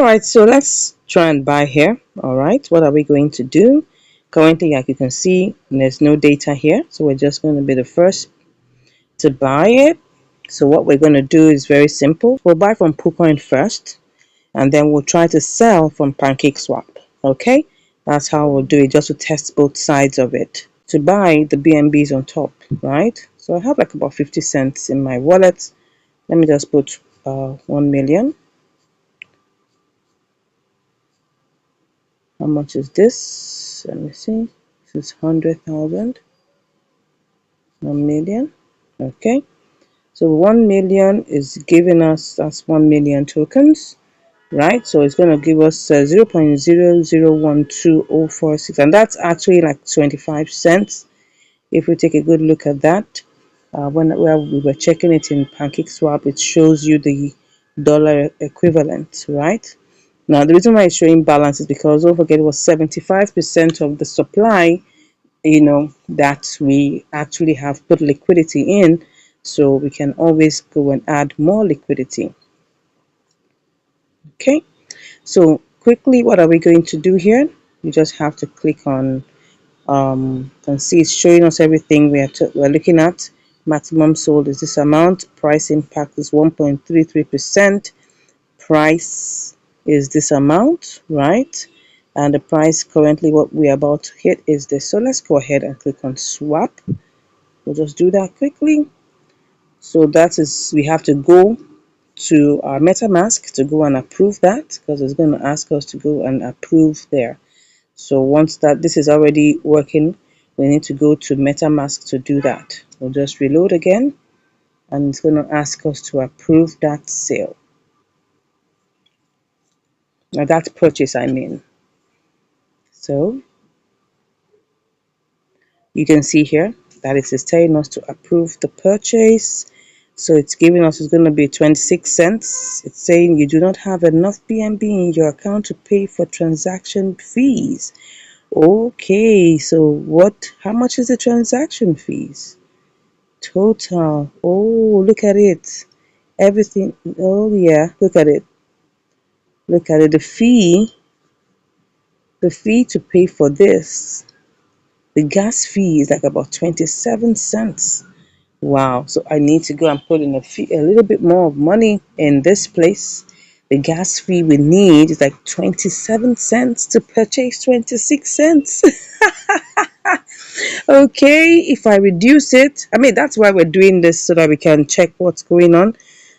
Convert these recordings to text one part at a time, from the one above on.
All right, so let's try and buy here. All right, what are we going to do? Currently, like you can see, there's no data here, so we're just going to be the first to buy it. So what we're going to do is very simple. We'll buy from Poocoin first, and then we'll try to sell from PancakeSwap. Okay, that's how we'll do it, just to test both sides of it. To buy, the BNBs on top, right? So I have like about 50 cents in my wallet. Let me just put 1 million. How much is this? Let me see. This is 100,000. 1 million. Okay. So 1 million is giving us, that's 1 million tokens, right? So it's going to give us 0.0012046, and that's actually like 25 cents. If we take a good look at that, when we were checking it in PancakeSwap, it shows you the dollar equivalent, right? Now, the reason why it's showing balance is because, don't forget, it was 75% of the supply, that we actually have put liquidity in, so we can always go and add more liquidity. Okay, so quickly, what are we going to do here? You just have to click on, and see it's showing us everything we're looking at. Maximum sold is this amount, price impact is 1.33%, price is this amount, right? And the price currently what we're about to hit is this. So let's go ahead and click on swap. We'll just do that quickly. So that is, we have to go to our MetaMask to go and approve that, because it's going to ask us to go and approve there. So once that this is already working, we need to go to MetaMask to do that. We'll just reload again, and it's going to ask us to approve that sale. Now that purchase, I mean. So you can see here that it is telling us to approve the purchase. So it's giving us, it's going to be 26 cents. It's saying you do not have enough BNB in your account to pay for transaction fees. Okay, so how much is the transaction fees? Total. Oh, look at it. Everything. Oh, yeah, look at it. Look at it. The fee to pay for this, the gas fee is like about 27 cents. Wow, so I need to go and put in a little bit more of money in this place. The gas fee we need is like 27 cents to purchase 26 cents. Okay, if I reduce it, I mean, that's why we're doing this, so that we can check what's going on.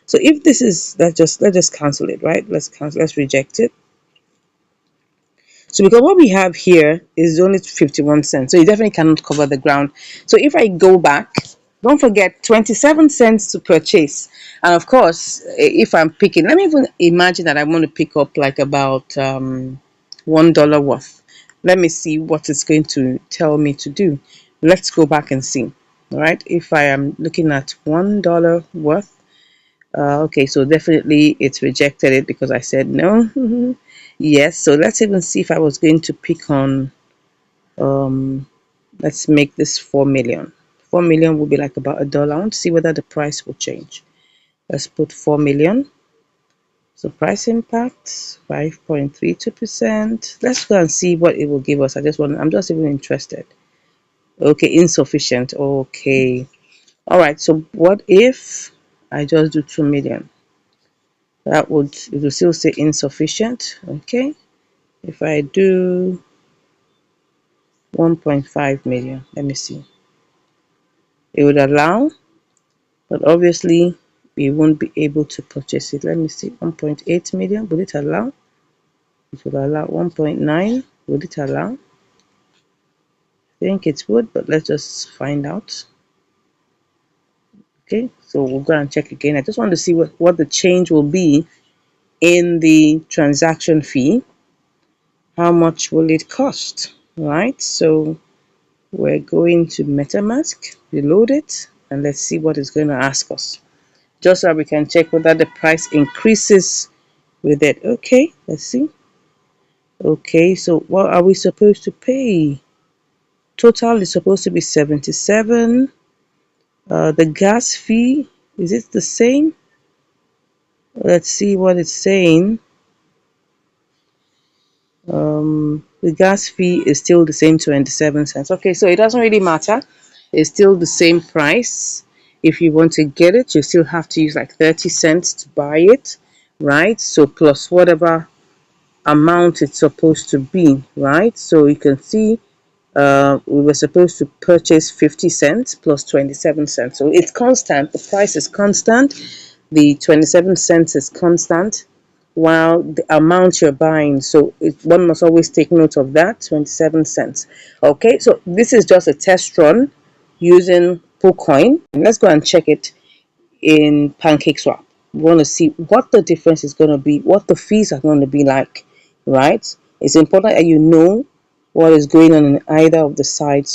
So if this is, let's just cancel it, right? Let's reject it. So because what we have here is only 51 cents, so it definitely cannot cover the ground. So if I go back, don't forget 27 cents to purchase. And of course, if I'm picking, let me even imagine that I want to pick up like about $1 worth. Let me see what it's going to tell me to do. Let's go back and see. All right, if I am looking at $1 worth, okay, so definitely it's rejected it because I said no. Yes, so let's even see if I was going to pick on, let's make this 4 million. 4 million will be like about $1. I want to see whether the price will change. Let's put 4 million. So price impact 5.32%. Let's go and see what it will give us. I'm just even interested. Okay, insufficient. Okay. All right, so what if I just do 2 million? It will still say insufficient. Okay, if I do 1.5 million, let me see, it would allow, but obviously we won't be able to purchase it. Let me see, 1.8 million, would it allow? It would allow. 1.9, would it allow? I think it would, but let's just find out. Okay, so we'll go and check again. I just want to see what the change will be in the transaction fee. How much will it cost? Right, so we're going to MetaMask, reload it, and let's see what it's going to ask us, just so we can check whether the price increases with it. Okay, let's see. Okay, so what are we supposed to pay? Total is supposed to be 77. The gas fee, is it the same? Let's see what it's saying. The gas fee is still the same, 27 cents. Okay, so it doesn't really matter. It's still the same price. If you want to get it, you still have to use like 30 cents to buy it, right? So plus whatever amount it's supposed to be, right? So you can see we were supposed to purchase 50 cents plus 27 cents. So it's constant. The price is constant. The 27 cents is constant while the amount you're buying. So one must always take note of that, 27 cents. Okay, so this is just a test run using Poocoin. Let's go and check it in PancakeSwap. We want to see what the difference is going to be, what the fees are going to be like, right? It's important that you know what is going on in either of the sides.